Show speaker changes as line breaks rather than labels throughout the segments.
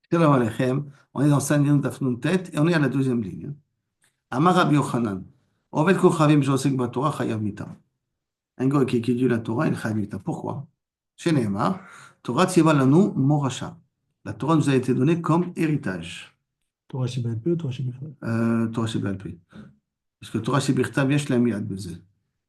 Shalom Aleichem. On est dans Sanhedrin Daf Tête et on est à la deuxième ligne. Amar Rabbi Yochanan. Ovel Kochavim Josek Batorah Chayav Mita. Un gars qui étudie la Torah, il Chayav Mita. Pourquoi? Chez Nehemar, Torah Tziva Lanu Morasha. La Torah nous a été donnée comme héritage.
Torah chez Baal Pé ou Torah chez Bechal?
Torah Sheba'al Peh. Parce que Torah Shebirtav, yesh lami ad bezel.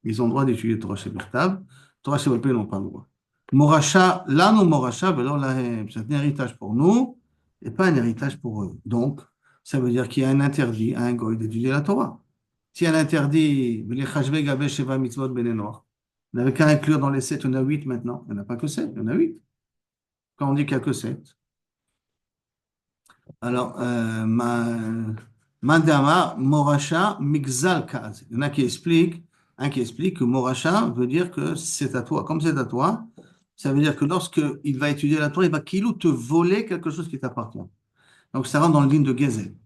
Ils ont le droit d'étudier Torah Shebirtav. Torah Sheba'al Peh, ils n'ont pas le droit. Morasha, Lanu Morasha, velo lahem. C'est un héritage pour nous et pas un héritage pour eux. Donc, ça veut dire qu'il y a un interdit à un goy d'étudier la Torah. S'il y a un interdit, v'le chashve gabe sheva mitzvot ben noir. On n'avait qu'à inclure dans les 7, on a 8 maintenant. Il n'y en a pas que 7, il y en a 8. Quand on dit qu'il n'y a que 7. Alors, Mandama, Moracha, Mixal Kaz. Il y en a qui expliquent, un qui explique que Moracha veut dire que c'est à toi. Comme c'est à toi, ça veut dire que lorsque il va étudier la Torah, il va kilou te voler quelque chose qui t'appartient. Donc ça rentre dans le digne de Gezel,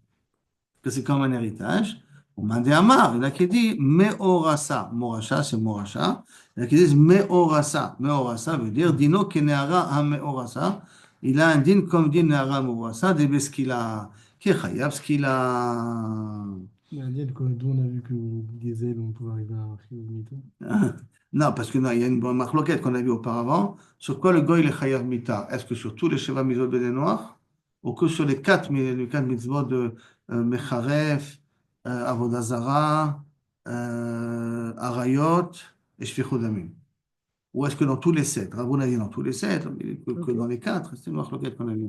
que c'est comme un héritage. Pour Mandama, il y en a qui disent Meorasa. Moracha, c'est Moracha. Il y en a qui disent Meorasa. Meorasa veut dire Dino Keneara ha Meorasa. Il a un din comme din Neara Meorasa, de Beskila. Qui est Chayav, ce qu'il a.
Daniel, d'où on a vu que Gezel, on pouvait arriver à Chiyuv Mita.
Hein? Non, parce que non, il y a une bonne marloquette qu'on a vue auparavant. Sur quoi le goy il est chayav mita? Est-ce que sur tous les Sheva mitzvot béné noirs ou que sur les quatre mitzvot de Mecharef, Avodah Zarah, Arayot et Shfichut Damim? Ou est-ce que dans tous les sept? Rabbi a dit dans tous les sept, mais que
Ok.
dans les quatre, c'est une marloquette qu'on a vue.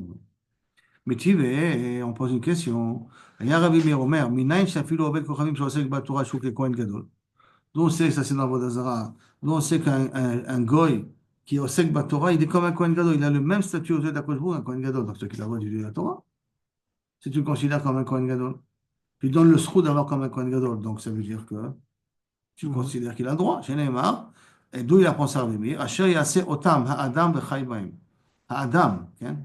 Mais tu et on pose une question. Il y a Rabbi Meir Omer, Minayin shafilu obed kochavim shosek batorah shuk le Kohen Gadol. D'où on sait, ça c'est dans Vodazara, d'où on sait qu'un un goy qui est au sec Torah, il est comme un Kohen Gadol, il a le même statut aux yeux d'Akoshbourg, un Kohen Gadol, donc c'est qu'il a le droit d'étudier la Torah, si tu le considères comme un Kohen Gadol. Tu donnes le srou d'avoir comme un Kohen Gadol, donc ça veut dire que tu
Mhm.
considères qu'il a le droit, chez Neymar, et d'où il apprend ça à Rémi, Asher Yaseh Otam, Ha'adam v'chai b'ahem. Ha'adam, hein?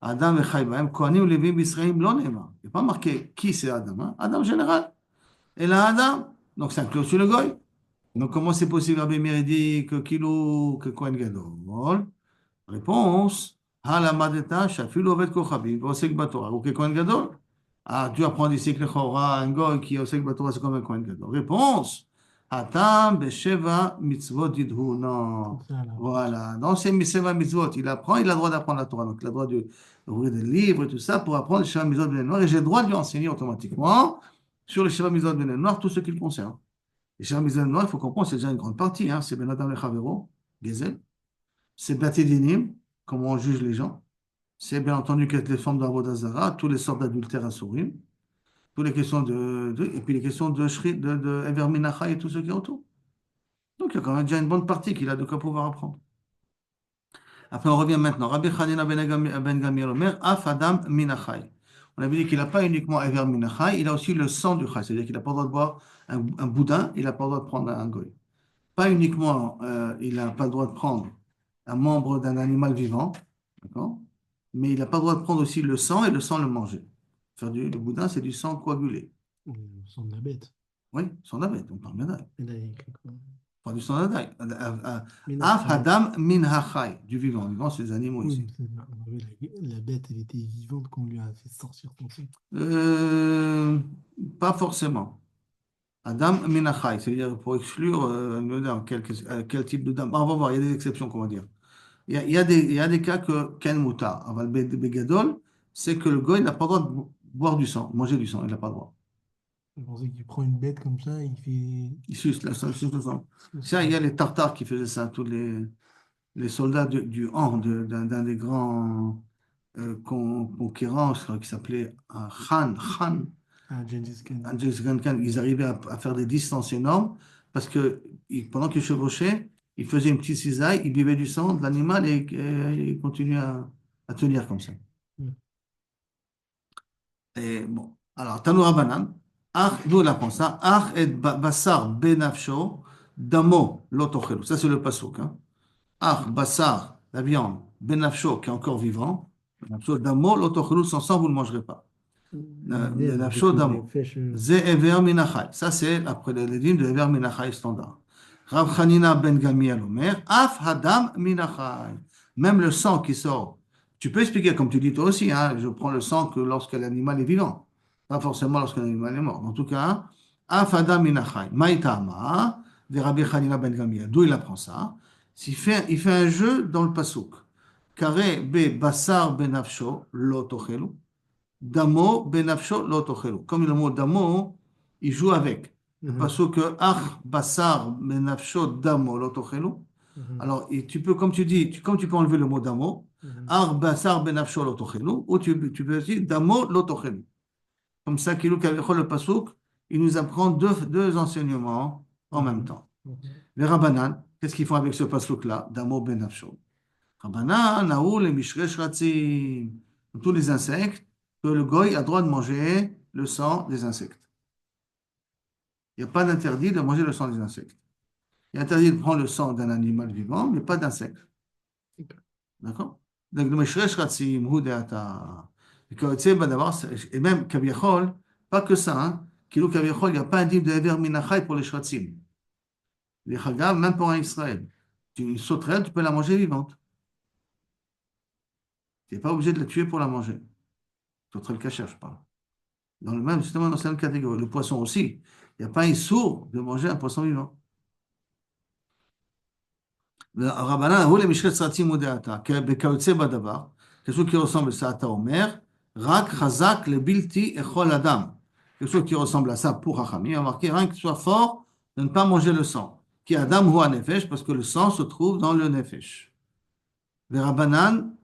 Adam v'chai b'ahem, Kohanim Lévim B'Israël, non Neymar. Il n'est pas marqué qui c'est Adam, hein? Adam général. Et là, Adam, donc ça inclut aussi le goy. Donc, comment c'est possible, Rabbi Meir dit que Kilo, que Kohen Gadol? Réponse, Halamadeta, Shafilu Ovet Kochabim, Osek Batora, ou que Kohen Gadol. Ah, tu apprends d'ici que le Chora, un goy qui est Osek Batora, c'est comme un Kohen Gadol. Réponse, Hatam Besheva Mitzvot Yidhu.
C'est
Non.
ça, là.
Voilà. Dans ces Mitzvot Mitzvot, il apprend, il a le droit d'apprendre la Torah. Donc, il a le droit d'ouvrir des livres et tout ça pour apprendre les Sheva Mitzvot Ben Noir. Et j'ai le droit de lui enseigner automatiquement sur les Sheva Mitzvot Ben Noir tout ce qui le concerne. Et chez Hamizan Noir, il faut comprendre, c'est déjà une grande partie. Hein. C'est Ben Adam Lechavero, Gezel. C'est Bati Dinim, comment on juge les gens. C'est bien entendu les formes d'Avodah Zarah, toutes les sortes d'adultères à Sourim, toutes les questions et puis les questions de Shri, de Ever Minacha et tout ce qui est autour. Donc il y a quand même déjà une bonne partie qu'il a de quoi pouvoir apprendre. Après, on revient maintenant. Rabbi Chanina ben Gamir Omer, Af Adam Minachai. On avait dit qu'il n'a pas uniquement Ever Minachai, il a aussi le sang du Chai. C'est-à-dire qu'il n'a pas le droit de boire un boudin, il n'a pas le droit de prendre un goy. Pas uniquement, il n'a pas le droit de prendre un membre d'un animal vivant, d'accord? Mais il n'a pas le droit de prendre aussi le sang et le sang le manger. Le boudin, c'est du sang coagulé.
Le sang de la bête.
Oui, sang d'abeille, on parle bien d'ail.
Et là, il y a écrit quoi?
Pas du sang d'abeille. Af
Ménachai.
Hadam min hachai, du vivant. Le vivant, c'est les animaux
Oui,
ici.
mais la bête, elle était vivante quand on lui a fait sortir son sang.
Euh, Pas forcément. Adam min hachai, c'est-à-dire pour exclure quel type de dame. On va voir, il y a des exceptions, qu'on va dire. Il y a des cas que Ken Mouta, Aval Begadol, c'est que le goy n'a pas le droit de boire du sang, manger du sang, il n'a pas le droit.
Je pensais qu'il prend une bête comme ça, il fait.
Il suce, il suce le sang. Ça, il y
C'est
a les Tartares qui faisaient ça, les soldats du Han, d'un des grands conquérants, je crois, qui s'appelait Khan,
un Gengis Khan.
Khan, ils arrivaient à faire des distances énormes parce que pendant qu'ils chevauchaient, ils faisaient une petite cisaille, ils buvaient du sang de l'animal et ils continuaient à tenir comme ça.
Mm.
Et bon, alors, Tanoura Banan, d'où il apprend ça? Ach et basar benafsho, damo lotochelu. Ça, c'est le passouk. Hein. Ach, basar, la viande, benafsho, qui est encore vivant. Benafsho, damo lotochelu, son sang, vous ne le mangerez pas.
L'hiver, avec
Benafsho,
les
damo.
flèches.
Ze ever minachai. Ça, c'est après les lignes de ever minachai standard. Rav Chanina ben Gamiel Omer, af hadam minachai. Même le sang qui sort Tu peux expliquer, comme tu dis toi aussi, hein, je prends le sang que lorsque l'animal est vivant, pas forcément lorsque l'animal est mort. En tout cas, Afada Minachai, Maïtama, de Rabbi Hanina ben Gamliel. D'où il apprend ça? Il fait un jeu dans le pasouk. Kare be basar benafsho lo tochelu, damo benafsho lo tochelu. Comme le mot damo, il joue avec. Le
Mhm,
pasouk ach basar benafsho damo lo tochelu.
mhm,
Alors, et tu peux, comme tu dis, comme tu peux enlever le mot damo,
mhm.
ar basar benafsho lotochelu, ou tu peux dire damo lotochelu. Comme ça, Kilou Kavechol, le pasouk, il nous apprend deux enseignements en même
Mhm,
temps.
mhm.
Les Rabbanan, qu'est-ce qu'ils font avec ce pasouk-là? Damo benafsho. Rabbanan, naou, les mishresh ratzim, tous les insectes, que le goy a droit de manger le sang des insectes. Il n'y a pas d'interdit de manger le sang des insectes. Il est interdit de prendre le sang d'un animal vivant, mais pas d'insectes. d'accord? Donc, le Meshresh Ratzim, Hu Deata. Et Kayotse Badavar, et même Kaviachol, pas que ça, hein. Kilo Kaviachol, il n'y a pas un type de Ever Minachai pour les Shratzim. Les Chagav, même pour un Israël. Une sauterelle, tu peux la manger vivante. Tu n'es pas obligé de la tuer pour la manger. Sauterelle cachère, je parle. Dans le même, justement, dans cette même catégorie. Le poisson aussi. Il n'y a pas un sourd de manger un poisson vivant. רבנן, הוא למשחת סרצים ודעתה, כיוצא בדבר, quelque chose qui ressemble à ça, אתה אומר, רק חזק לבלתי אכול אדם. Quelque chose qui ressemble à ça pour Hachamim, il y a marqué, rien que soit fort de ne pas manger le sang. Qui Adam ou Nefesh, parce que le sang se trouve dans le Nefesh. Les Rabbanan,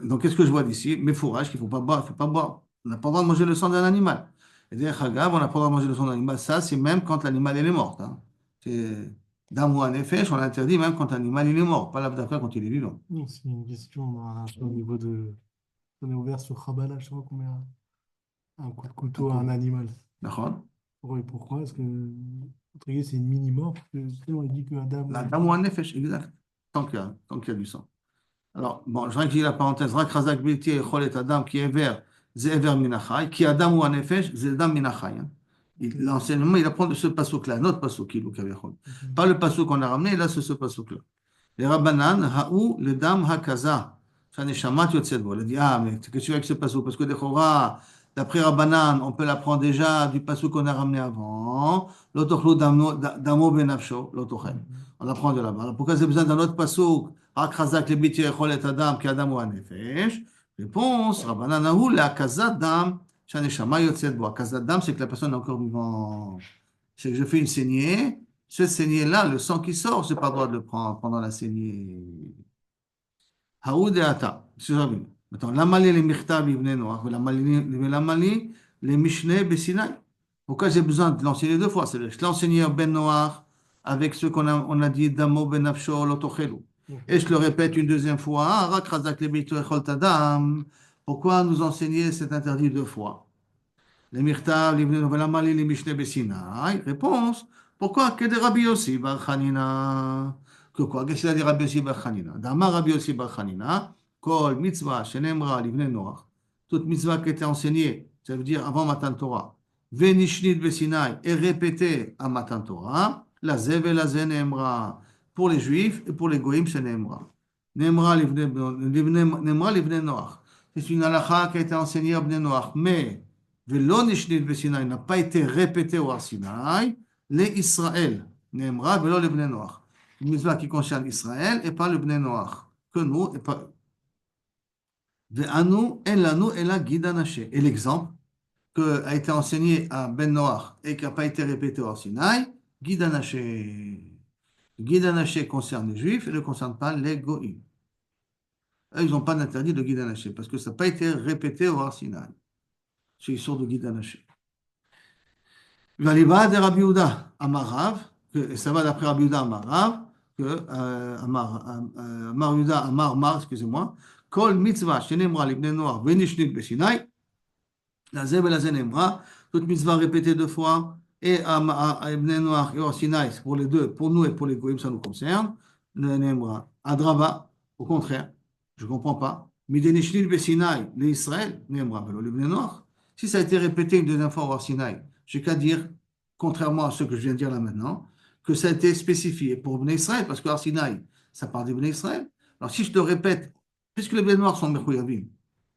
donc qu'est-ce que je vois d'ici? Mes fourrages qu'il ne faut pas boire, il faut pas boire. On n'a pas le droit de manger le sang d'un animal. Et d'ailleurs, Hagav, on n'a pas le droit de manger le sang d'un animal. Ça, c'est même quand l'animal il est mort. Hein. C'est d'un ou un effet, on l'interdit même quand l'animal il est mort, pas l'abdaka quand il est vivant.
Non, c'est une question au niveau de. On est ouvert sur Khabala, je sais pas combien. Un coup de couteau à un animal.
D'accord?
Ouais, pourquoi? Est-ce que entre guillemets, c'est une mini-mort? Parce que sinon, il dit que Adam.
Là, d'un ou un effet, exact. Tant qu'il y a du sang. Alors, bon, je dis la parenthèse, Rak Razak Bilti Echol Adam qui est vert, c'est Ever Minachai, qui Adam ou un Nefesh, c'est Adam Minachai. Hein.
Ok.
L'enseignement, il apprend de ce pasouk-là, notre pasouk, qui est Kavechol. Pas
Mhm.
le pasouk qu'on a ramené, là, c'est ce pasouk-là. Les Rabbanan, Haou, le Dam Hakaza. Ça n'est Shamat Yotzedbo. Il a dit, ah, mais qu'est-ce que tu veux avec ce pasouk? Parce que d'après Rabbanan, on peut l'apprendre déjà du pasouk qu'on a ramené avant. L'autochlo Damo Benafsho, l'autochen.
Mhm.
On apprend de là-bas. Alors, pourquoi c'est besoin d'un autre pasouk? Akrazak le biti echolet adam ki adam ou anefesh. Réponse, Rabbanan Haou, le Hakaza Dam. Shane Shama Yotzedbo. Hakaza Dam, c'est que la personne est encore vivante. C'est que je fais une saignée. Ce saignée-là, le sang qui sort, je n'ai pas le droit de le prendre pendant la saignée. Haoud et Ata. Maintenant, l'amali les michtav ibn Noach, l'amali les mishneh besinaï. Pourquoi j'ai besoin de l'enseigner deux fois? C'est-à-dire, je l'ai enseigné Ben Noach avec ce qu'on a dit Damo ben Afsho lotochelu. Et je
Ok.
le répète une deuxième fois. Ah, rak razak le bitu echol tadam. Pourquoi nous enseigner cet interdit deux fois? Les Mirtav, les Velamali, les Mishneh Bessinaï. Réponse. Pourquoi que des Rabbi Yossi Bar Hanina? Que quoi? Qu'est-ce qu'il a dit Rabbi Yossi Bar Hanina? Dama Rabbi Yossi Bar Hanina. Kol mitzvah shenemra livne Noach. Toute mitzvah qui était enseignée, ça veut dire avant Matan Torah. Venishnit Bessinaï est répétée à Matan Torah. La zev et la ze nemra. Pour les juifs et pour les goïms, c'est nemra. Nemra livne Noach. C'est une halakha qui a été enseignée à Bnei Noach. Mais Velo Nishnit Besinaï n'a pas été répété au Har Sinaï, les Israël, Nemra, Velo le Bnei Noach. Une mitzvah qui concerne Israël et pas le Bnei Noach. Que nous, et pas. Ve'anu, en lanu, et la Guidanaché. Et l'exemple que a été enseigné à Ben Noach et qui n'a pas été répété au Har Sinaï, Guidanaché. Guidanaché concerne les Juifs et ne concerne pas les Goïms. Eux, ils n'ont pas d'interdit de Guidanaché parce que ça n'a pas été répété au Har Sinaï. C'est une sorte de Guidanaché. Valiba de Rabbi Yehuda Amarav, et ça va d'après Rabbi Yehuda Amarav, que Amar Yehuda Amar Mar, excusez-moi, Kol mitzvah shenemra libnei noach venishnit beshinai, la zeb et la zenemra, toute mitzvah répétée deux fois, et à Ibn Noach et au Sinaï, pour les deux, pour nous et pour les goïms, ça nous concerne, le nemra. Adraba, au contraire, je ne comprends pas. Midenishlit beshinai, les Israël, nemra, velo libnei noach. Si ça a été répété une deuxième fois au Sinaï, j'ai qu'à dire, contrairement à ce que je viens de dire là maintenant, que ça a été spécifié pour Bnei Israël, parce que Har Sinaï, ça parle des Bnei Israël. Alors si je te répète puisque les blés noirs sont Mechouyavim,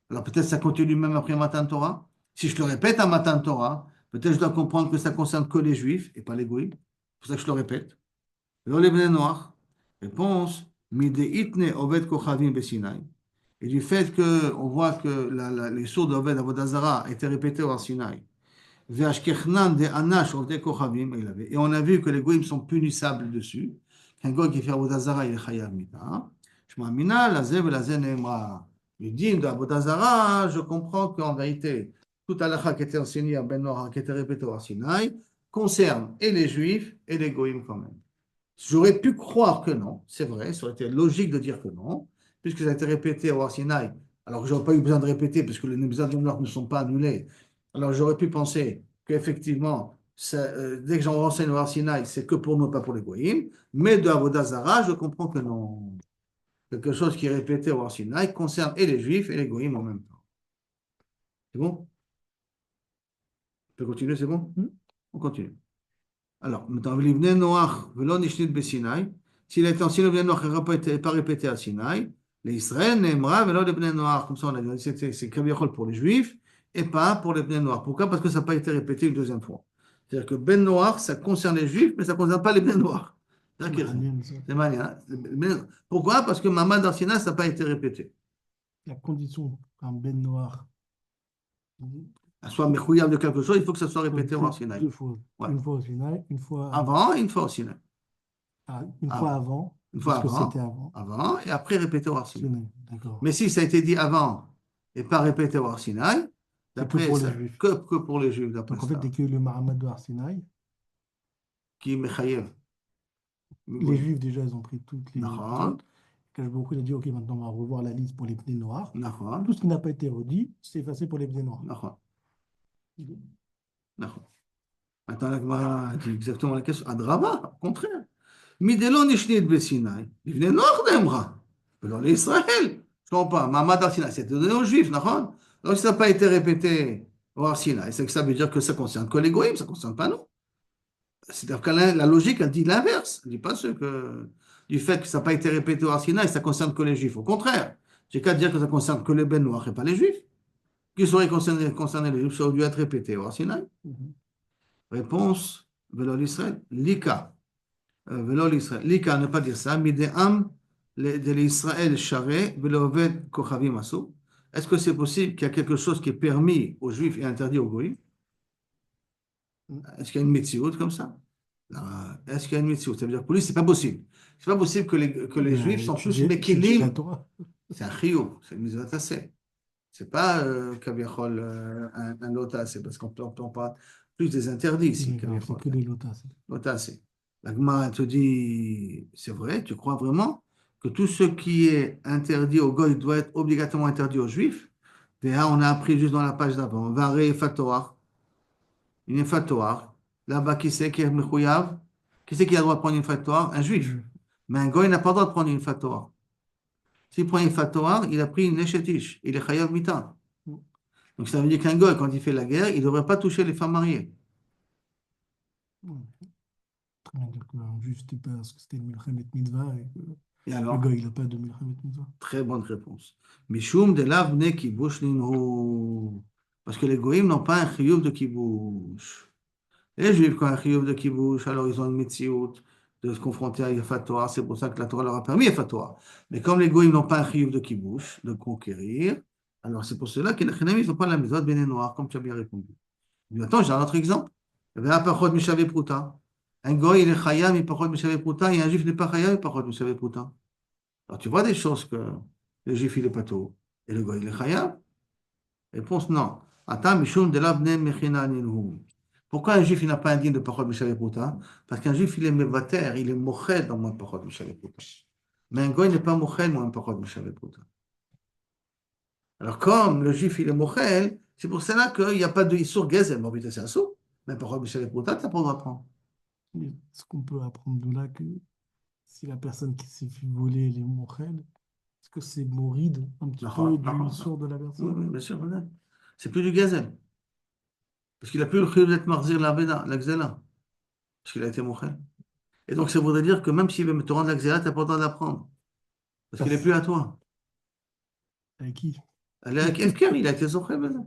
alors peut-être ça continue même après Matan Torah. Si je le répète à Matan Torah, peut-être je dois comprendre que ça concerne que les Juifs et pas les Goïms. C'est pour ça que je le répète. Alors les blés noirs, réponse, Mideitne Oved Kochavim Besinaï. Et du fait qu'on voit que les sourds d'Oved Avodazara étaient répétés au Sinaï. Ve'ashkechnan de Anash Oved Kochavim, et on a vu que les Goïms sont punissables dessus. Qu'un Goï qui fait Avodazara, il est Chayav Mita. Shema Mina, Lazé, Velazé, Neemra. Le dîme d'Avodazara, je comprends qu'en vérité, toute halakha qui était enseignée à Ben Noach, qui était répétée au Sinaï, concerne et les Juifs et les Goïms quand même. J'aurais pu croire que non, c'est vrai, ça aurait été logique de dire que non, puisque ça a été répété au Sinaï, alors que je n'aurais pas eu besoin de répéter, puisque les besoins de ne sont pas annulés. Alors j'aurais pu penser qu'effectivement, dès que j'en renseigne au Sinaï, c'est que pour nous, pas pour les Goïms, mais de Avodah Zarah, je comprends que non. Quelque chose qui est répété au Sinaï concerne et les Juifs et les Goïms en même temps. C'est bon? On peut continuer, c'est bon? On continue. Alors, maintenant, l'Ibn Noach, Velo Nishnit Besinaï, s'il a été enseigné au Ibn Noach et pas répété à Sinaï, les Israël, Nemra, Velo l'Ibn Noach, comme ça on a dit, c'est Kaviachol pour les Juifs et pas pour les Ibn Noach. Pourquoi? Parce que ça n'a pas été répété une deuxième fois. C'est-à-dire que Ben Noach, ça concerne les Juifs, mais ça ne concerne pas les Ibn Noach. C'est manière. Pourquoi? Parce que Mamad Arsina, ça n'a pas été répété.
La condition qu'un Ben Noir
Soit Mechouyav de quelque chose, il faut que ça soit répété au Sinaï.
deux fois.
Ouais.
Une fois au Sinaï, une fois
avant et une fois au Sinaï.
une fois avant,
une fois
parce que
avant,
c'était avant.
avant, et après répété au Sinaï.
D'accord.
Mais si ça a été dit avant et pas répété au Sinaï,
d'après que pour les Juifs.
Que pour les Juifs,
donc en fait, dès que le Mahamad de Sinaï,
qui est Mechayev.
Les Juifs déjà, ils ont pris toutes les
Nahon.
Beaucoup a dit, ok, maintenant on va revoir la liste pour les pneus noirs.
Nahon.
Tout ce qui n'a pas été redit, c'est effacé pour les pneus noirs.
Nahon. Maintenant, la Gemara dit exactement la question. Adraba, au contraire. Midelo nishnit besinaï. Il venait nord d'Emra. Dans l'Israël. Je comprends pas. Mamad al-Sinaï, c'était donné aux Juifs, Nahon. Donc, si ça n'a pas été répété au Sinaï, c'est que ça veut dire que ça concerne que les Goïms, ça ne concerne pas nous. C'est-à-dire que la logique, elle dit l'inverse. Elle ne dit pas ce que, du fait que ça n'a pas été répété au Sinaï, ça ne concerne que les Juifs. Au contraire, j'ai qu'à dire que ça ne concerne que les Ben Noirs et pas les Juifs. Qui seraient concernés les Juifs, ça aurait dû être répété au Sinaï. Réponse, Velo l'Israël, Lika. Velo l'Israël. Lika, ne pas dire ça. Midéam de l'Israël charé, Velo ved kochavim asu. Est-ce que c'est possible qu'il y a quelque chose qui est permis aux Juifs et interdit aux Goïms? Est-ce qu'il y a une mitzvot comme ça? Est-ce qu'il y a une mitzvot? Ça veut dire que pour lui, c'est pas possible. C'est pas possible que les Juifs sont tous mekilim. C'est un chiyuv, c'est une mitzvot assez. C'est pas kaviachol un lotas, c'est parce qu'on parle plus des interdits ici.
C'est que des lotas.
Lotas. La Gemara te dit, c'est vrai, tu crois vraiment que tout ce qui est interdit aux goy doit être obligatoirement interdit aux Juifs? Et là, on a appris juste dans la page d'avant, varé fatoar. Une fatoire. Là-bas, qui c'est qui est mechouyav? Qui c'est qui a le droit de prendre une fatoire? Un juif. Mais un goy n'a pas le droit de prendre une fatoire. S'il prend une fatoire, il a pris une échetiche. Il est chayav mita. Donc ça veut dire qu'un goy, quand il fait la guerre, il ne devrait pas toucher les femmes mariées.
Très bien, donc juste parce que c'était une milchemet mitzvah
et alors,
le goy, il n'a pas de milchemet mitzvah.
Très bonne réponse. Mishum de l'avne kibush ninhu. Parce que les goyim n'ont pas un chiyuv de kibush. Les juifs, quand un chiyuv de kibush, alors ils ont une mitziout de se confronter à Yafatoire. C'est pour ça que la Torah leur a permis Yafatoire. Mais comme les goyim n'ont pas un chiyuv de kibush, de conquérir, alors c'est pour cela que les chénamis ne font pas la maison de béné noir, comme tu as bien répondu. Mais attends, j'ai un autre exemple. Il y avait un pachot mishavé prouta. Un goy, il est chayam, il pachot mishavé prouta, et un juif n'est pas chayam, il pachot mishavé prouta. Alors tu vois des choses que le juif, il est pas tout. Et le goy, il est chayam. Réponse non. Attends, mishum de l'abne mechina ninhum. Pourquoi un juif il n'a pas un digne de Pachot Mishavé Prouta? Parce qu'un juif il est mévater, il est moched dans moins de Pachot Mishavé Prouta. Mais un goy n'est pas moched moins de Pachot Mishavé Prouta. Alors comme le juif il est moched, c'est pour cela qu'il n'y a pas de Issour Gezel, morbide c'est un sou. Mais Pachot Mishavé Prouta, tu n'as pas le droit de prendre.
Est-ce qu'on peut apprendre de là que si la personne qui s'est fait voler les moched, est-ce que c'est moride un petit peu du Issour de la personne?
Oui, bien sûr, c'est plus du Gezel. Parce qu'il n'a plus le chiyuv d'être marzir la xéla. Parce qu'il a été mouché. Et donc, ça voudrait dire que même s'il veut te rendre la xéla, tu n'as pas le droit de la prendre. Parce qu'il n'est plus à toi.
Avec qui?
Elle est avec Efker, il a été zoché bזה.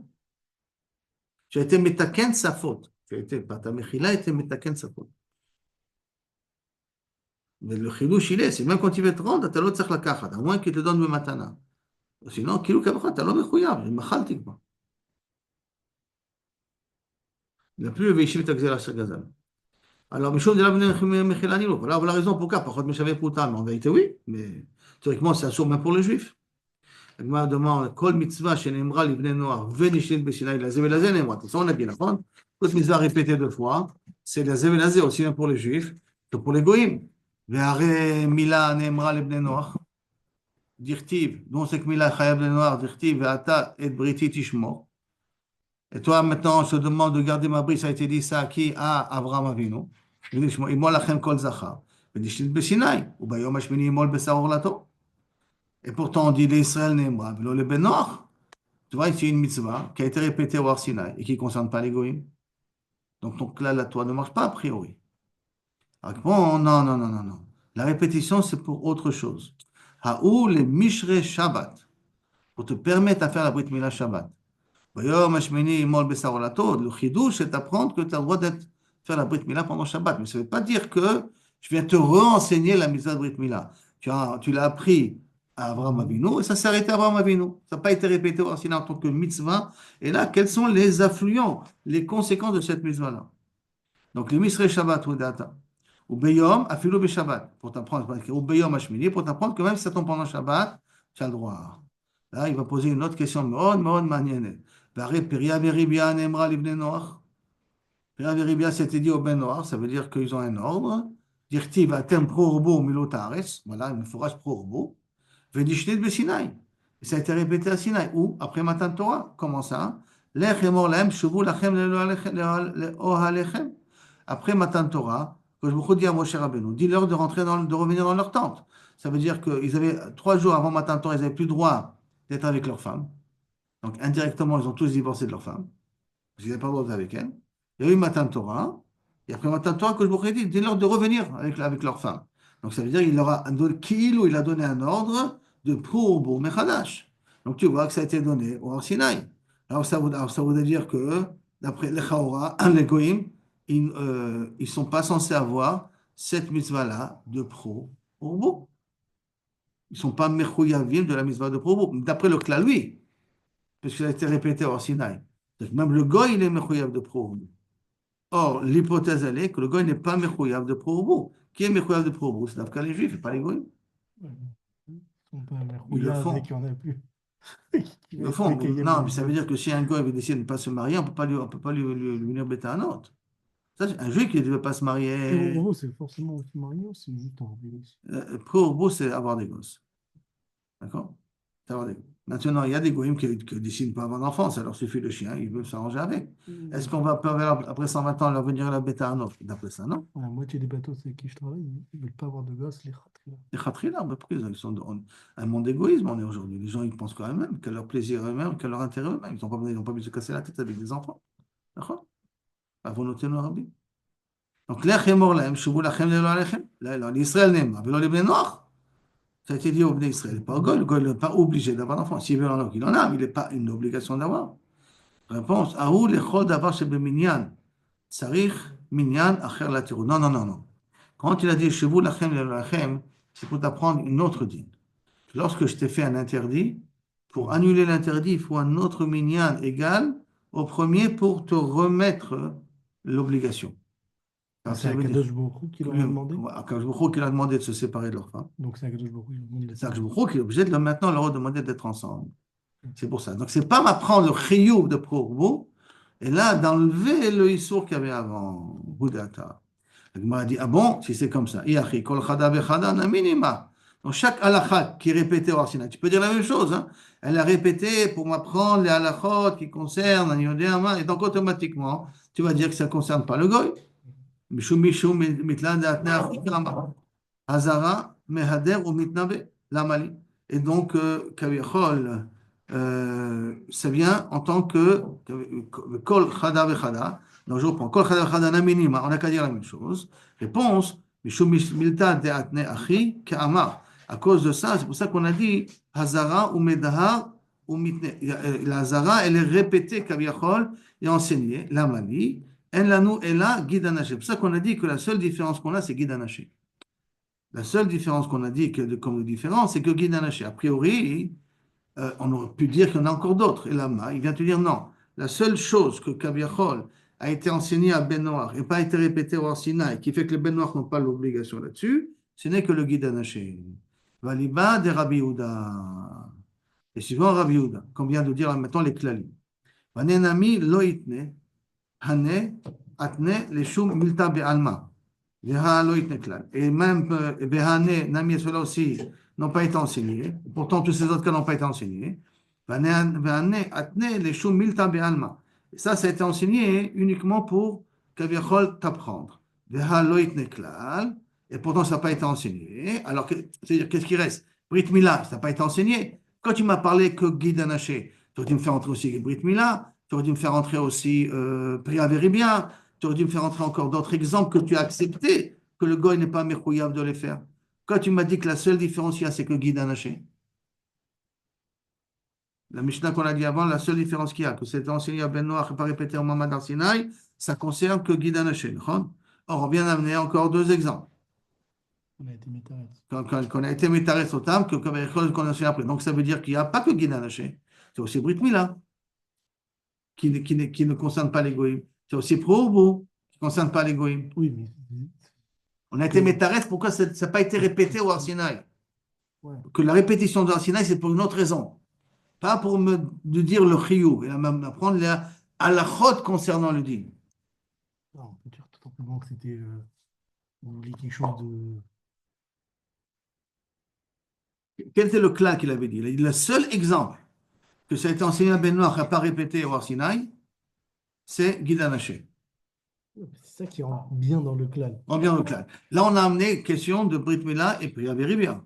Tu as été métaken sa faute. Tu as été, ta mechila a été métaken sa faute. Mais le chidouche, il est, c'est même quand il va te rendre, tu as l'autre tzach lakachat, à moins qu'il te donne le matana. Sinon, kilou kabcha, tu as l'homme mechouyav, il machalti quoi. Il n'a plus le veishiv takzela sur gazal. Alors, Mishum de la mechila nilo. Voilà la raison pourquoi, par contre, Meshavé Pouta, mais en vérité, oui, mais théoriquement, c'est assourd même pour les juifs. הגמרא demande, כל מצווה שנאמרה לבני נוח ונשנית בסיני לזה ולזה נאמרה. Ça, on a dit, נכון? Toute mitzvah répétée deux fois, c'est לזה ולזה, aussi bien pour les juifs que pour les goïms. והרי מילה נאמרה לבני נוח, דכתיב, nous on sait que מילה חייב לבני נוח, דכתיב, ואתה את בריתי תשמור. Et toi, maintenant, je te demande de garder ma brise, ça a été dit ça à qui? À Avraham Avinu. ימול לכם כל זכר, ונשנית בסיני, וביום השמיני ימול בשר עורלתו. Et pourtant, on dit l'Israël Nemra, le Ben Noach. Tu vois, c'est une mitzvah qui a été répétée au Har Sinaï et qui ne concerne pas les goïms. Donc là, la Torah ne marche pas a priori. Alors, bon, non, non, non, non, non. La répétition, c'est pour autre chose. Haou les Mishrei Shabbat, pour te permettre à faire la Brit Mila Shabbat. Bayom Hashmini Imol Besar Olato, le chidouche, c'est d'apprendre que tu as le droit de faire la Brit Mila pendant Shabbat. Mais ça ne veut pas dire que je viens te renseigner la mitzvah de Brit Mila. Tu l'as appris à Avraham Avinu, et ça s'est arrêté à Avraham Avinu. Ça n'a pas été répété au Har Sinaï en tant que mitzvah. Et là, quels sont les affluents, les conséquences de cette mitzvah-là? Donc, les Misrei Shabbat ou Data, ou Beyom, Afilo Be Shabbat, pour t'apprendre, ou Beyom Hashmini, pour t'apprendre que même si ça tombe pendant Shabbat, tu as le droit. Là, il va poser une autre question, מאוד מאוד מעניינת. והרי פריה וריביה נאמרה לבני נוח. פריה וריביה, c'était dit au Ben Noach, ça veut dire qu'ils ont un ordre. דכתיב, אתם פרו ורבו מילאות הארץ, voilà, il מפורש פרו ורבו. Vedishnit Besinaï. Ça a été répété à Sinaï. Ou, après Matan Torah, comment ça? Lech emor lahem, shuvu lachem le'ohalechem. Après Matan Torah, que je vous dis à Moshe Rabbeinu, dis-leur de rentrer de revenir dans leur tente. Ça veut dire qu'ils avaient 3 jours avant Matan Torah, ils n'avaient plus le droit d'être avec leurs femmes. Donc, indirectement, ils ont tous divorcé de leurs femmes. Parce qu'ils n'avaient pas le droit d'être avec elles. Il y a eu Matan Torah. Et après Matan Torah, que je vous ai dit, dis-leur de revenir avec leurs femmes. Donc, ça veut dire qu'il leur a il a donné un ordre de Prourbo Mechadash. Donc, tu vois que ça a été donné au Har Sinaï. Alors, ça voudrait dire que, d'après les Chaora, les Goïm, ils ne sont pas censés avoir cette mitzvah-là de Prourbo. Ils ne sont pas Mechouyavim de la mitzvah de Prourbo. D'après le Klal, oui, parce que ça a été répété au Har Sinaï. Donc, même le Goï, il est Mechouyav de Prourbo. Or, l'hypothèse, elle est que le Goï n'est pas Mechouyav de Prourbo. Qui est Mechouyav de Prourbo? C'est d'abord les Juifs et pas les Goïm. Ils le font. Ils le font. Non, mais ça veut dire que si un goy veut décider de ne pas se marier, on ne peut pas lui venir bêter un autre. Ça, un juif qui ne veut pas se marier.
Pro-urbo, c'est forcément se marier ou c'est juste en relation?
Pro-urbo, c'est avoir des gosses. D'accord? C'est avoir des gosses. Maintenant, il y a des goyim qui décident de ne pas avoir d'enfants, ça leur suffit le chien, ils veulent s'arranger avec. Est-ce qu'on va, après 120 ans, leur venir la bêter un autre? D'après ça, non?
La moitié des bateaux avec qui je travaille, ils ne veulent pas avoir de gosses, les khatria.
Les khatria, mais pourquoi ils sont dans un monde d'égoïsme, on est aujourd'hui. Les gens, ils pensent qu'à eux-mêmes, qu'à leur plaisir eux-mêmes, qu'à leur intérêt eux-mêmes. Ils n'ont pas besoin de se casser la tête avec des enfants. D'accord? À volonté de rabbi. Donc, l'Israël n'aime pas, les Bnei Noach. Ça a été dit au Bnei Israël. Le goy n'est pas obligé d'avoir d'enfant. S'il veut en avoir, il en a, mais il n'est pas une obligation d'avoir. Réponse, Aou lechol davar shebeminyan. Tsarich minyan acher latiru. Non, non, non, non. Quand il a dit Shevu lachem lachem, c'est pour t'apprendre une autre dîne. Lorsque je t'ai fait un interdit, pour annuler l'interdit, il faut un autre minyan égal au premier pour te remettre l'obligation.
C'est Akadosh Baruch qui leur a demandé.
Akadosh Baruch qui leur a demandé de se séparer de leur femme.
Donc c'est Akadosh Baruch qui leur demande de
C'est Akadosh Baruch qui est obligé de maintenant leur demander d'être ensemble. C'est pour ça. Donc c'est pas m'apprendre le chiyuv de Prourbo, et là d'enlever le issour qu'il y avait avant. Boudata. La Gemara dit, ah bon, si c'est comme ça. Iachi kol chada vechada na minima. Donc chaque halakha qui est répété au Har Sinaï, tu peux dire la même chose. Hein? Elle a répété pour m'apprendre les halakhot qui concernent et donc automatiquement, tu vas dire que ça ne concerne pas le goy. Mishum mitlan de'atnei achikama. Hazara mehader ou mitnabe. Lamali. Et donc, kavichol, ça vient en tant que kol chada vechada. Donc, je reprends. Kol chada vechada na minima. On n'a qu'à dire la même chose. Réponse. Mishum milta de'atnei achi ka'amar. À cause de ça, c'est pour ça qu'on a dit Hazara ou Medahar La Zara, elle est répétée, Kaviachol, et enseignée, la Mali. En lanou est là, guide anaché. C'est pour ça qu'on a dit que la seule différence qu'on a, c'est guide anaché. La seule différence qu'on a dit comme différence, c'est que guide anaché. A priori, on aurait pu dire qu'il y en a encore d'autres. Et là, il vient te dire non. La seule chose que Kaviachol a été enseigné à Ben Noir et pas été répété au Sinaï, qui fait que les Ben Noir n'ont pas l'obligation là-dessus, ce n'est que le guide anaché. Valiba de Rabbi Yehuda. Et suivant Rabbi Yehuda, qu'on vient de dire maintenant les klalim. Vanenami lo itne, hane, atne, les shum milta be'alma. Veha lo itne klal. Et même Vehane, Nami et cela aussi n'ont pas été enseignés. Pourtant, tous ces autres cas n'ont pas été enseignés. Vehane, atne, les shum milta be'alma. Et ça a été enseigné uniquement pour Kaviachol t'apprendre. Veha lo itne klal. Et pourtant, ça n'a pas été enseigné. Alors, c'est-à-dire, qu'est-ce qui reste? Brit Mila, ça n'a pas été enseigné. Quand tu m'as parlé que Guy Danaché, tu aurais dû me faire entrer aussi Brit Mila, tu aurais dû me faire entrer aussi Priya Veribia, tu aurais dû me faire entrer encore d'autres exemples que tu as accepté, que le goy n'est pas mechouyav de les faire. Quand tu m'as dit que la seule différence qu'il y a, c'est que Guy Danaché. La Mishnah qu'on a dit avant, la seule différence qu'il y a, que c'était enseigné à Ben Noach et pas répété au Mamad Arsinaï, ça concerne que Guy Danaché. Or, on vient d'amener encore deux exemples.
On a été métarès.
Qu'on a été métarès au tam, que comme qu'on a enseigné après. Donc, ça veut dire qu'il n'y a pas que Guy Danaché. C'est aussi Brit Mila, qui ne concerne pas l'égoïme. C'est aussi Probo, qui ne concerne pas l'égoïme.
Oui, mais
On a été métarès, pourquoi ça n'a pas été répété au Arsinaï?
ouais.
Que la répétition de Arsinaï, c'est pour une autre raison. Pas pour de dire le chiyuv, et même apprendre la halachot concernant le din.
Non, on peut dire tout simplement que c'était vous vouliez quelque chose de.
Quel était le clan qu'il avait dit? Il a dit le seul exemple que ça a été enseigné à Ben Noach et pas répété au Arsinaï, c'est Guy Danaché.
C'est ça qui rentre bien dans le clan.
On vient au clan. Là, on a amené question de Brit Mila et Priya Veribia.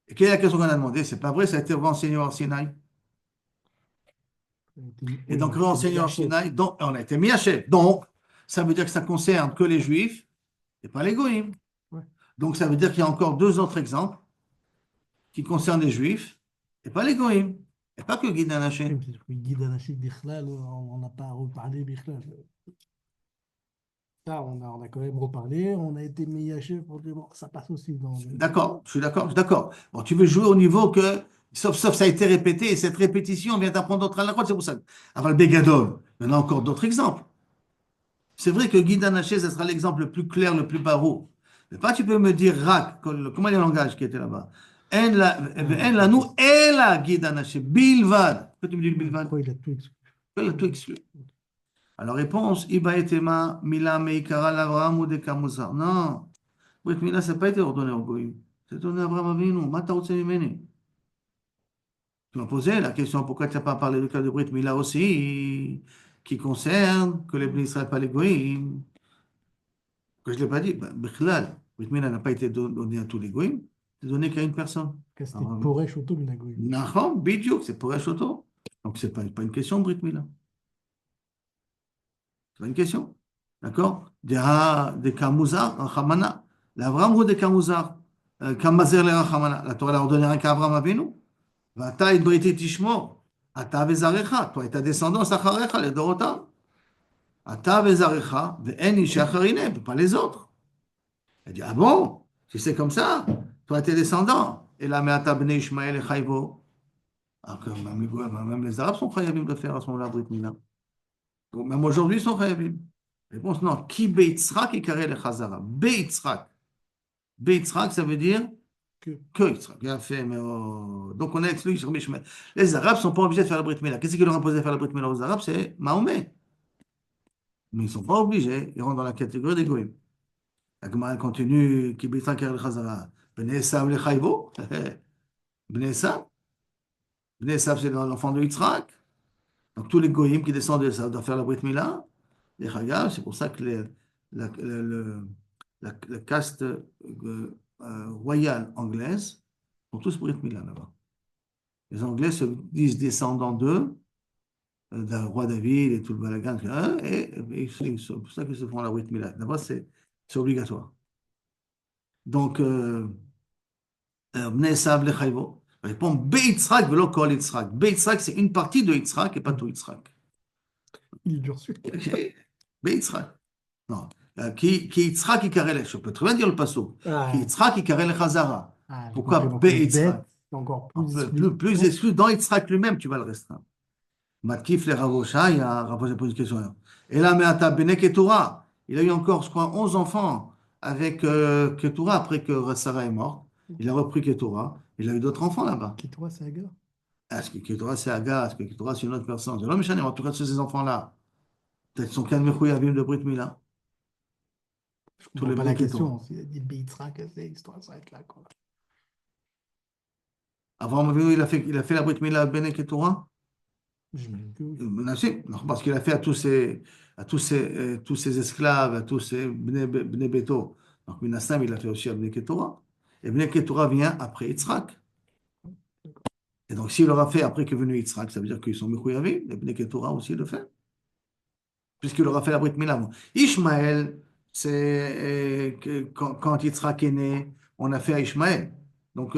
Et quelle est la question qu'on a demandé? C'est pas vrai, ça a été enseigné au Sinaï. Et donc, enseigné au Sinaï, donc, on a été mis à chef. Donc, ça veut dire que ça concerne que les Juifs et pas les Goïms.
Ouais.
Donc, ça veut dire qu'il y a encore deux autres exemples qui concernent les Juifs et pas les Goïms. Et pas que Guy Danaché.
Guy Danaché, Bichlal, on n'a pas reparlé Bichlal. Ça, on a quand même reparlé, on a été méyaché pour dire, bon, ça passe aussi dans le.
D'accord, je suis d'accord, je suis d'accord. Bon, tu veux jouer au niveau que, sauf ça a été répété, et cette répétition vient d'apprendre d'autres halachot, c'est pour ça. Avant le Bégadol, il y en a encore d'autres exemples. C'est vrai que Guy Danaché, ce sera l'exemple le plus clair, le plus barreau. Mais pas tu peux me dire rak, comment est le langage qui était là-bas? En la nous, et la Guy Danaché, bilvad. Pourquoi tu me dis le bilvad?
Il a tout exclu.
Il a tout exclu. Alors, réponse, Iba etema, mila meikara l'Abraham ou de Kamuzar. Non, Brit Mila, ça n'a pas été ordonné au Goïm. C'est donné à Abraham Avinu. Mata Otsemimene. Tu m'as posé la question pourquoi tu n'as pas parlé du cas de Brit Mila aussi, qui concerne que les Bnei Israël, pas les Goïm. Que je ne l'ai pas dit. Bichlal, Brit Mila n'a pas été donné à tous les Goïm, c'est donné qu'à une personne.
C'était Poresh Oto Minagoy.
Nahon, Bidiouk, c'est Poresh Oto. Donc, ce n'est pas une question, Brit Mila. C'est pas une question. D'accord? Des Kamuzar, Rachamana. L'Avram ou des Kamuzar, Kamazer le Rachamana. La Torah l'a ordonné un qu'à Abraham Avinu. Vata et Briti Tishmo. Ata vezarecha. Toi et ta descendance, Acharecha, les Dorotam. Ata vezarecha, ve'en ish acharine, pas les autres. Elle dit, ah bon? Si c'est comme ça, toi et tes descendants. Et là, mais Ata bnei Ishmael et Chayvo. Alors que même les Arabes sont chayavim de faire à ce moment-là, Brit Mila. Même aujourd'hui, ils sont chayavim. Réponse non. Ki beitzrak et carré le chazara. Beitzrak. Beitzrak, ça veut dire que Yitzhak. Bien fait, mais donc on a exclu sur Mishmael. Les Arabes ne sont pas obligés de faire la Brit Mila. Qu'est-ce qui leur a imposé de faire la Brit Mila aux Arabes? C'est Mahomet. Mais ils ne sont pas obligés. Ils rentrent dans la catégorie des Goïms. La Gemara continue. Ki beitzrak carré le chazara. Bnei Esav le chayvo. Bnei Esav. Bnei Esav, c'est l'enfant de Yitzhak. Donc tous les Goïms qui descendent de ça doivent faire la Brit Mila. Les Chagav, c'est pour ça que la caste royale anglaise sont tous Brit Mila là-bas. Les Anglais se disent descendants d'eux, d'un roi David et tout le balagan, et c'est pour ça qu'ils se font la Brit Mila. D'abord, c'est obligatoire. Donc, Bnei Esav le Chayvo. Répond Beitzrak velo kol Yitzhak. Beitzrak, c'est une partie de Yitzhak et pas tout Yitzhak.
Il est dur celui.
Beitzrak. Non. Qui Yitzhak Ikarele. Je peux très bien dire le passo. Qui
Ah,
Yitzhak Ikarele Chazara.
j'ai
Pourquoi
compris. Donc le
Beitzrak?
bête, c'est encore plus exclu.
Plus exclu dans Yitzhak lui-même, tu vas le restreindre. Matkif le Ravosha, il y a Ravosha pose une question. Et là, Meata Bene Ketura, il a eu encore, je crois, 11 enfants avec Ketura après que Sarah est morte. Il a repris Ketura. Il a eu d'autres enfants là-bas.
Qui toi, c'est Agar?
Est-ce que Ketura c'est Agar? Est-ce que Ketura c'est une autre personne? C'est l'homme méchant, en tout cas, c'est ces enfants-là. Peut-être sont quand même Mechouïavim de Brit Mila.
Je
Tous
comprends
les
pas
Bene
la
Ketura.
question. S'il a dit Beitra, que c'est l'histoire s'arrête là, quoi.
Avant, il a fait la Brit Mila Bene Ketura?
J'imagine que oui.
Si, non, parce qu'il a fait tous ses esclaves, à tous ses Bnei Beto. Donc, Minassam, il a fait aussi à Bnei Ketura. Et Bnei Ketura vient après Yitzhak. Et donc, s'il l'aura fait après que est venu Yitzhak, ça veut dire qu'ils sont Mechouyavim. Et Bnei Ketura aussi le fait. Puisqu'il aura fait la Brit Mila. Bon. Ishmaël, c'est quand Yitzhak est né, on a fait à Ishmaël. Donc,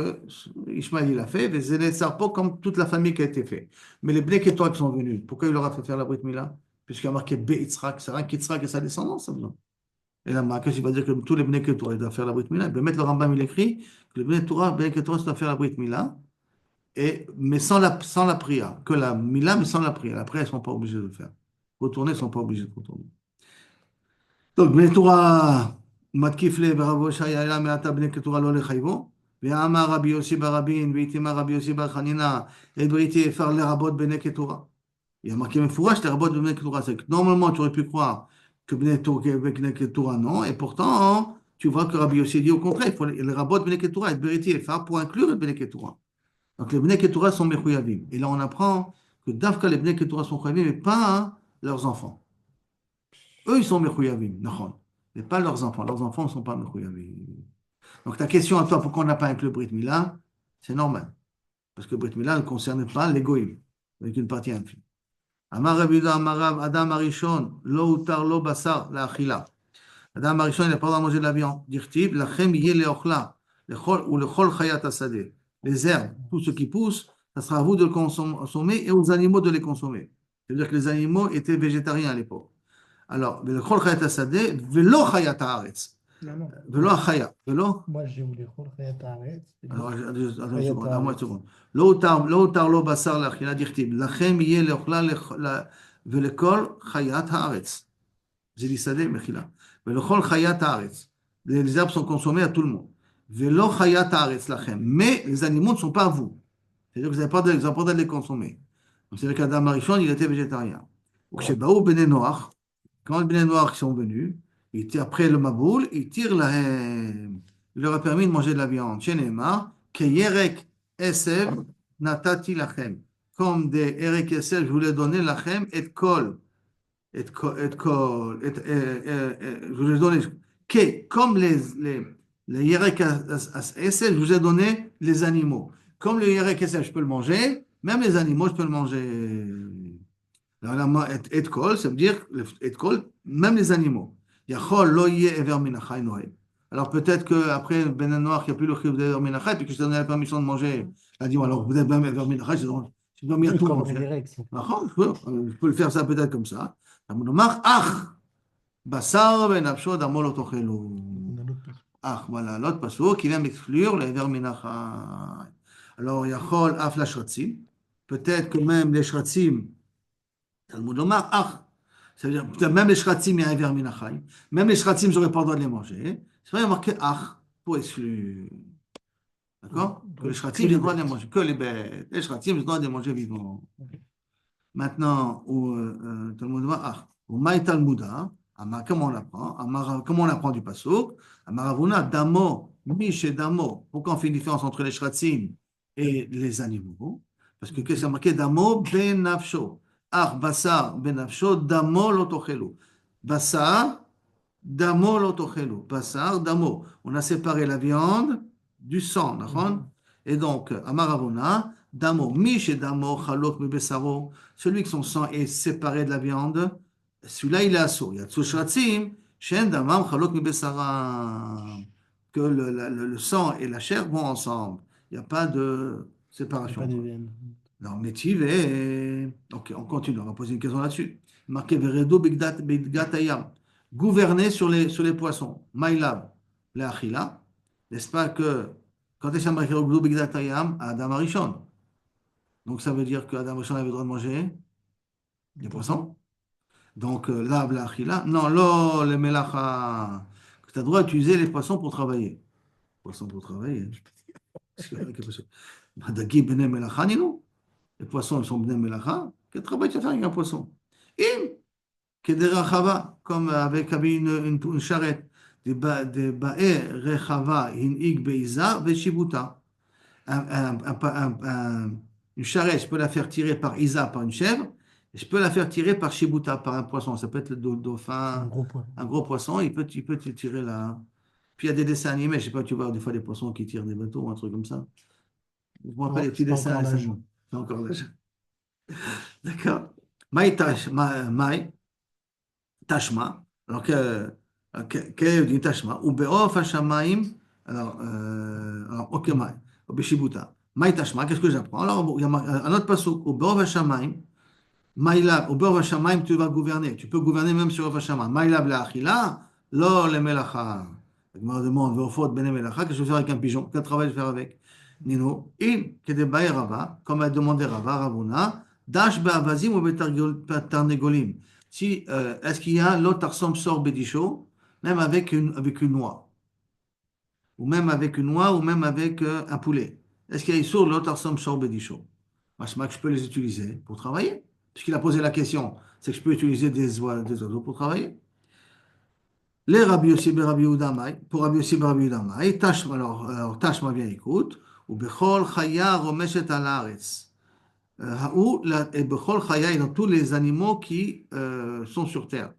Ishmaël, il a fait, les Élézarpo, comme toute la famille qui a été faite. Mais les Bnei Ketura qui sont venus, pourquoi il leur a fait faire la Brit Mila? Puisqu'il y a marqué Be Yitzhak, c'est rien qu'Yitzhak et sa descendance, ça besoin. Et là, Marrakech, il va dire que tous les Bnei Ketura, ils doivent faire la Brit Mila. Il va mettre le Rambam, il écrit que les Bnei Ketura doivent faire la Brit Mila, mais sans la prière. Que la Mila, mais sans la prière. La prière, ils ne sont pas obligés de le faire. Retourner, ils ne sont pas obligés de retourner. Donc, בני תורה, מתקיף לב, רב הושעיה אלא מעתה בני כתורה לא לחייבו, ואמר רבי יוסי ברבין, והתאמה רבי יוסי בר חנינא, את בריתי אפשר לרבות בני כתורה. Il y a marqué מפורש לרבות בני כתורה. C'est que normalement, tu aurais pu croire que בני כתורה non, et pourtant, tu vois que Rabbi Yossi dit au contraire, il faut les rabot bnei ketura et beriti efar pour inclure les bnei ketura. Donc les bnei ketura sont mechuyavim. Et là, on apprend que d'Afka les bnei ketura sont mechuyavim, mais pas leurs enfants. Eux, ils sont Mechouyavim, Nachon. Mais pas leurs enfants. Leurs enfants ne sont pas Mechouyavim. Donc ta question à toi, pourquoi on n'a pas inclus Brit Mila? C'est normal. Parce que Brit Mila ne concerne pas l'égoïme, avec une partie infime. Amar Rabbi Yehuda, Amar Rav, Adam Arishon, lo utar lo basar la achila. Adam Arishon, il n'a pas le droit de manger de la viande. Dirtib, lachem yé leochla, ou lechol chayat asadeh. Les herbes, tout ce qui pousse, ça sera à vous de le consommer et aux animaux de les consommer. C'est-à-dire que les animaux étaient végétariens à l'époque. Alors, ולכל חיית השדה, ולא חיית הארץ.
Non, non.
ולא החיה, ולא...
Moi, j'ai voulu Khayat Haaretz.
Alors, attends une
Khayat
seconde, donne-moi une
Haaretz.
seconde. לא הותר לו בשר לאכילה דכתיב, לכם יהיה לאוכלה ולכל חיית הארץ. זה לשדה מחילה. ולכל חיית הארץ. Les herbes sont consommées à tout le monde. ולא חיית הארץ לכם. Mais les animaux ne sont pas à vous. C'est-à-dire que vous n'avez pas le droit de les consommer. Donc, c'est vrai qu'Adam Arishon, il était végétarien. וכשבאו בני נוח, quand les Bnei Noirs qui sont venus, après le Maboul, il leur a permis de manger de la viande. Chez Neymar, que Yerek Esev natati lachem. Comme des Yerek Esev, je voulais donner lachem et kol. Je voulais donner. Que, comme les Yerek Esev, je vous ai donné les animaux. Comme le Yerek Esev, je peux le manger, même les animaux, je peux le manger. Et kol, ça veut dire et kol, même les animaux. Yachol lo yeh ever minachai noé. Alors peut-être qu'après Ben Noir, il n'y a plus le chiyuv d'ever minachai, puis que je donne la permission de manger. Il a dit, alors vous êtes même ever minachai, c'est dois mis à tout
Comme
manger.
Rérex.
Je peux le faire ça peut-être comme ça. Amounomar, ach, basar ben absho d'amol otochelu.
On a l'autre personne.
Ach, voilà, l'autre passo qui vient m'exclure le ever minachai. Alors, yachol af la shratzim. Peut-être que même les shratzim, Talmud Lomar, ach. Ça veut dire, même les shratzim, il y a un ver minachai. Même les shratzim, j'aurais pas le droit de les manger. C'est vrai, il y a marqué ach pour exclure. D'accord? Que les shratzim, j'ai le droit de les manger. Que les bêtes. Les shratzim, j'ai le droit de les manger vivants. Maintenant, au Talmud Lomar, ach. Au Maï Talmuda, comment on apprend? Comment on apprend du Pasuk? Amaravuna, damo, miche damo. Pourquoi on fait une différence entre les shratzim et les animaux? Parce que qu'est-ce qu'il y a marqué? Damo ben nafsho. Ach, basar, benafsho, damo lotochelu. Basar, damo lotochelu. Basar, damo. On a séparé la viande du sang, d'accord? Et donc, amaravona, damo, mish et damo, chalok, besaro. Celui qui son sang est séparé de la viande, celui-là, il est assourd. Il y a tsushratzim, shen damam, chalok, besara. Que le sang et la chair vont ensemble. Il n'y a pas de
Il n'y a
séparation
pas
entre
de
eux.
veine.
Alors, métiv et... Ok, on continue, on va poser une question là-dessus. Marqué Veredo Bigdatayam. Gouverner sur les poissons. Maïlab, la achila. N'est-ce pas que quand est-ce marqué Veredo Bigdatayam, Adam Arishon. Donc, ça veut dire qu'Adam Arishon avait le droit de manger
Du
les
poisson.
poissons. Donc, là, la achila. Non, là, les melacha. Tu as le droit d'utiliser les poissons pour travailler. Poissons pour travailler. Parce que, Dagi bene melacha, non? Les poissons, ils sont bnei melacha. Quel travail tu vas faire avec un poisson? Et, Kederachava, comme avec une charrette, des bae rechava, hinig beiza, veshibuta. Une charrette, je peux la faire tirer par Isa, par une chèvre, et je peux la faire tirer par Shibuta, par un poisson. Ça peut être le
Un
dauphin,
gros poisson.
un gros poisson, il peut te tirer là. Puis il y a des dessins animés, je sais pas, tu vois des fois des poissons qui tirent des bateaux ou un truc comme ça. Je me rappelle les
Non,
petits
c'est pas
dessins
encore l'âge.
récemment. C'est encore là. D'accord. Maï Maï, Tashma. Alors, quel est le Tashma? Ou Be'of Hashamaim. Alors, ok, Maï. Ou Beshibuta. Maï Tashma, qu'est-ce que j'apprends? Alors, il y a un autre passage. Ou Be'of Hashamaim. Maïlab. Ou Be'of Hashamaim, tu vas gouverner. Tu peux gouverner même sur Be'of Hashamaim. Maïlab la Achila. Lo le Melacha. Je me demande, Ve'ofot bene Melacha, qu'est-ce que je vais faire avec un pigeon? Quel travail je vais faire avec? Nino. In, Kedebaï Rava, comme a demandé Rava, Ravuna. Dash Be'avazim ou Be'tarnegolim. Si, est-ce qu'il y a l'autre tarsam sort bédicho, même avec une noix, ou même avec une noix, ou même avec un poulet? Est-ce qu'il y a sur l'autre tarsam sort bédicho? Moi, je peux les utiliser pour travailler. Puisqu'il a posé la question, c'est que je peux utiliser des oiseaux pour travailler. Les Rabbi Yossi ben Rabbi Yehuda Mai, pour Rabbi Yossi ben Rabbi Yehuda Mai, alors Tashma bien écoute, ou Bechol Chaya Romeshet al Haaretz. Et Bechol Chaya, et dans tous les animaux qui sont sur terre.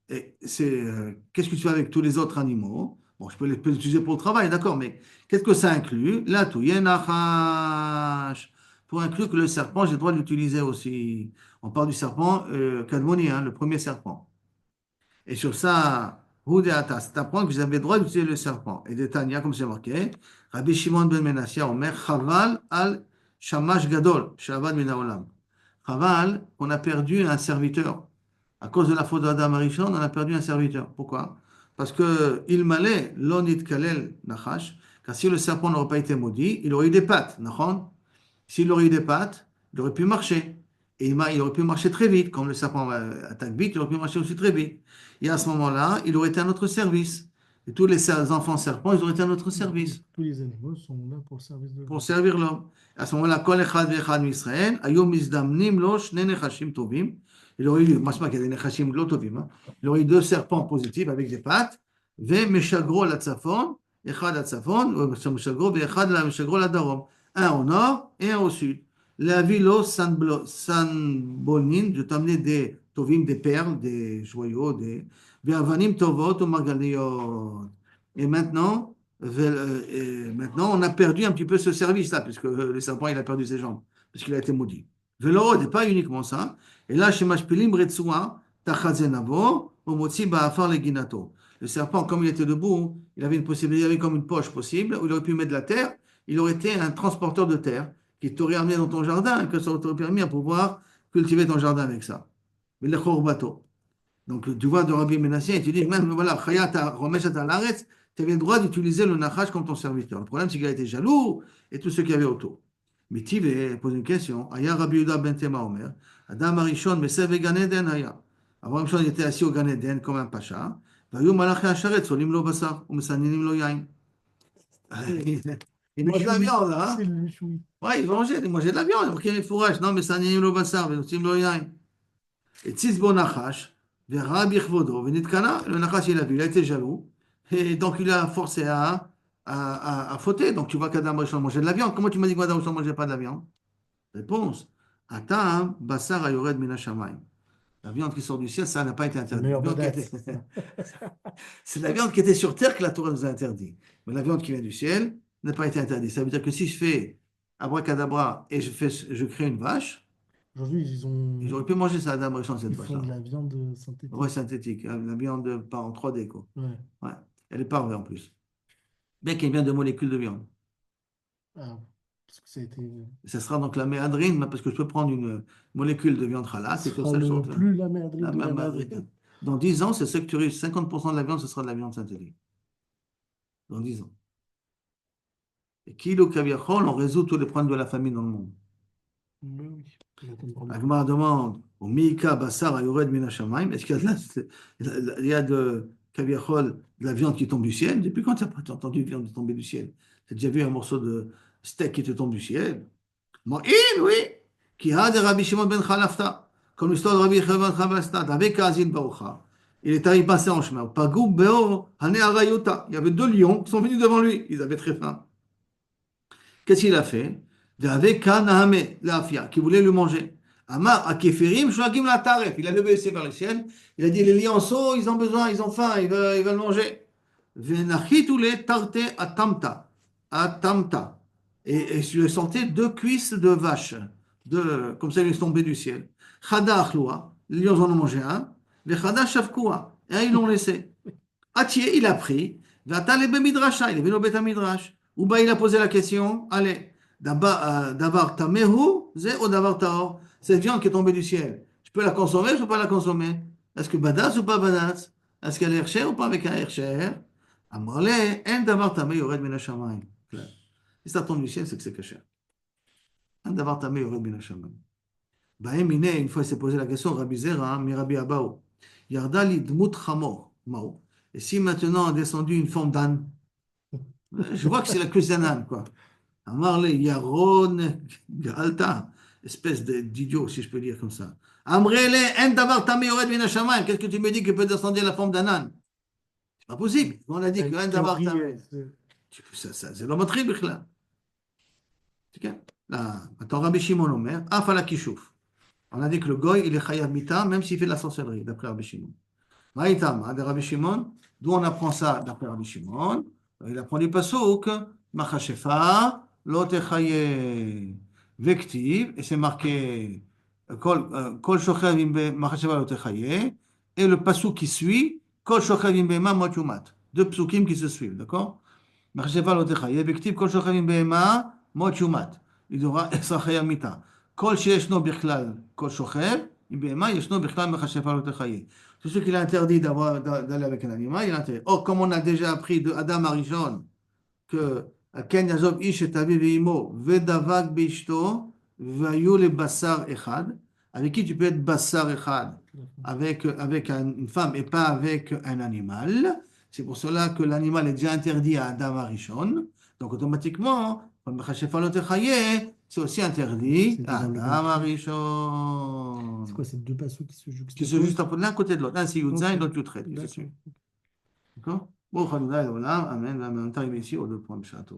Et qu'est-ce que tu fais avec tous les autres animaux? Bon, peux les utiliser pour le travail, d'accord, mais qu'est-ce que ça inclut? Là, tout Yenachash. Pour inclure que le serpent, j'ai le droit de l'utiliser aussi. On parle du serpent Kadmoni, hein, le premier serpent. Et sur ça, Houdeata, c'est apprendre que vous avez le droit d'utiliser le serpent. Et de Tania, comme c'est marqué, Rabbi Shimon ben Menassia, Omer, Chaval al Shamash Gadol, Shavad min haolam. Chaval, on a perdu un serviteur. À cause de la faute d'Adam Arishon, on a perdu un serviteur. Pourquoi? Parce que il malait l'onit kalel nachash, car si le serpent n'aurait pas été maudit, il aurait eu des pattes, nachon. S'il aurait eu des pattes, il aurait pu marcher. Et il aurait pu marcher très vite. Comme le serpent attaque vite, il aurait pu marcher aussi très vite. Et à ce moment-là, il aurait été à notre service. Et tous les enfants serpents, ils auraient été à notre service
Tous les animaux sont là pour le service de
pour
l'homme.
servir l'homme. À ce moment-là, Kol Echad Ve'echad Misraël, Ayom Mizdamnim Lo Shne Nechashim Tovim. Il aurait eu, moi je sais pas qu'il y a des Nechashim Lo Tovim, hein. Il aurait eu deux serpents positifs avec des pattes, Ve Meshagro la Tzafon, Echad la Tzafon, Meshagro, Ve'echad la Meshagro la Darom. Un au nord et un au sud. La Vilo Sanbolnin, je t'amener des Tovim, des perles, des joyaux, des Ve'avanim Tovot ou Margaliot. Et maintenant, maintenant, on a perdu un petit peu ce service-là, puisque le serpent, il a perdu ses jambes, puisqu'il a été maudit. Velo, n'est pas uniquement ça. Et là, chez Mashpilim Retsua, Tachazenavo, Omotsi Baafar Leginato. Le serpent, comme il était debout, il avait une possibilité, il avait comme une poche possible, où il aurait pu mettre de la terre. Il aurait été un transporteur de terre qui t'aurait amené dans ton jardin, et que ça t'aurait permis à pouvoir cultiver ton jardin avec ça. Mais le bateau. Donc, tu vois, de Rabbi Menassé, tu dis, même, voilà, Chayata, Romeshat al-Aretz, tu avais le droit d'utiliser le Nachash comme ton serviteur. Le problème, c'est qu'il a été jaloux et tout ce qu'il y avait autour. Mais Tive pose une question. Aya Rabbi Yehuda ben Tema Omer, Adam Arishon, Mesev Gan Eden Aya. Avant Arishon, il était assis au Gan Eden comme un pacha. Vayu Malachi Asharet, Solim lo basar, ou Mesaninim lo yain. Il
Le
mange de la
choui,
viande,
c'est
hein?
le choui.
Ouais, il mangeait de la viande. Il y a fourrage. Non, Mesaninim lo basar, Solim lo yain. Et Tzizbo Nachash, verra Birvodo, Venitkana, le Nachash il a vu, il a été jaloux, et donc il a forcé à fauter. Donc tu vois qu'Adam Rishon mangeait de la viande. Comment tu m'as dit qu'Adam Rishon ne mangeait pas de la viande? Réponse. Atam, Basar Ayored Minashamayim. La viande qui sort du ciel, ça n'a pas été
Le
interdit.
meilleur badate.
C'est la viande qui était sur terre que la Torah nous a interdit. Mais la viande qui vient du ciel n'a pas été interdite. Ça veut dire que si je fais abracadabra et je crée une vache,
Aujourd'hui,
j'aurais pu manger ça, Adam Rishon, cette
ils font de
vache-là.
la viande
Ouais,
synthétique.
synthétique, hein, la viande pas en 3D, quoi.
Ouais.
Ouais. Elle est parfaite en plus. Bien qu'il y ait bien de molécules de viande.
Ah, Parce que ça a été.
Ça sera donc la méhadrine, parce que je peux prendre une molécule de viande halal,
Ce
c'est que
sera
ça
le
sorte.
plus la merdrine
La
de la
méhadrine.
merdrine.
Dans 10 ans, c'est sectorisé. 50% de la viande, ce sera de la viande synthétique. Dans 10 ans. Et kilo kaviachol, on résout tous les problèmes de la famine dans le monde.
Mais oui. On va comprendre.
Agmara demande au Mika Bassar Ayored Mina Shamayim, est-ce qu'il y a il y a de kaviachol, de la viande qui tombe du ciel? Depuis quand tu n'as pas entendu viande tomber du ciel? Tu as déjà vu un morceau de steak qui te tombe du ciel? Moi, oui, qui a de Rabbi Shimon ben Khalafta, comme l'histoire de Rabbi Shimon ben Khalafta, avec Azin Barucha. Il est arrivé passer en chemin. Pagou Beo Hane Arayota. Il y avait deux lions qui sont venus devant lui. Ils avaient très faim. Qu'est-ce qu'il a fait? Avec Kanahame, l'Afia, qui voulait le manger. Amar Akeferim, Shagim la Taref. Il a levé ses vers le ciel. Il a dit les lionceaux, ils ont besoin, ils ont faim, ils veulent manger. Venachitule Tarte Atamta. Atamta. Et je lui ai sorti deux cuisses de vache. Comme ça, ils sont tombés du ciel. Chada Achloua. Les lions en ont mangé un. Les Chada Shavkoua. Et un, ils l'ont laissé. Atier, il a pris. Vata le Midrasha. Il est venu au Beth Midrash. Ouba, il a posé la question. Allez. Davar tamehu, zé ou davar taor. Cette viande qui est tombée du ciel, je peux la consommer ou je ne peux pas la consommer? Est-ce que badass ou pas badass? Est-ce qu'elle est hercher ou pas avec un hercher? Amarle, en davar tameh yored min hashamayim. Si ça tombe du ciel, c'est que c'est caché. En davar tameh yored min hashamayim. Bahem mine, une fois il s'est posé la question, Rabbi Zera, mi Rabbi Abao. Yarda li dmut chamor, mao. Et si maintenant a descendu une forme d'âne, je vois que c'est la cuisse d'un âne, quoi. Amarle Yaron Galta, espèce d'idiot, si je peux dire comme ça. Amrele en davar tameh yored min hashamayim. Qu'est-ce que tu me dis qu'il peut descendre la forme d'un âne? C'est pas possible. On a dit que en davar
Théorie,
tameh. C'est l'homoterie, Bichla. Là, attends, Rabbi Shimon Omer, Afala Kishouf. On a dit que le goy, il est chayav mita, même s'il fait de la sorcellerie, d'après Rabbi Shimon. Maïtam, de Rabbi Shimon, d'où on apprend ça d'après Rabbi Shimon? Il apprend du pasouk, Machashefa, Lotechaye, Vektiv, et c'est marqué Kol Shochav Imbe, Machashefa Lotechaye, et le pasouk qui suit, Kol Shochav Imbe Ma Motumat. Deux psukim qui se suivent, d'accord? מחשבה לא תחיה, וכתיב כל שוכבים בהמה, מות שומת. לדורה עשר חיי מיתה. כל שישנו בכלל, כל שוכב, עם בהמה, ישנו בכלל מחשבה לא תחיה. C'est ce qu'il a interdit d'aller avec un animal, il a interdit. Or, comme on a déjà appris de Adam Arishon, que Ken Yazov Ish et Aviv Imo, Vedavak Bishto, Vayu le Bassar Echad, avec qui tu peux être Bassar Echad, avec une femme et pas avec un animal. C'est pour cela que l'animal est déjà interdit à Adam Arishon. Donc, automatiquement, c'est aussi interdit à Adam Arishon.
C'est quoi ces deux passos qui se
Qui se
juxtaposent?
juste l'un côté de l'autre. Un c'est Yudzaï,
Ok.
l'autre Yutret.
D'accord.
D'accord? Bon, Amen. On est arrivé ici aux deux points de Shabbat.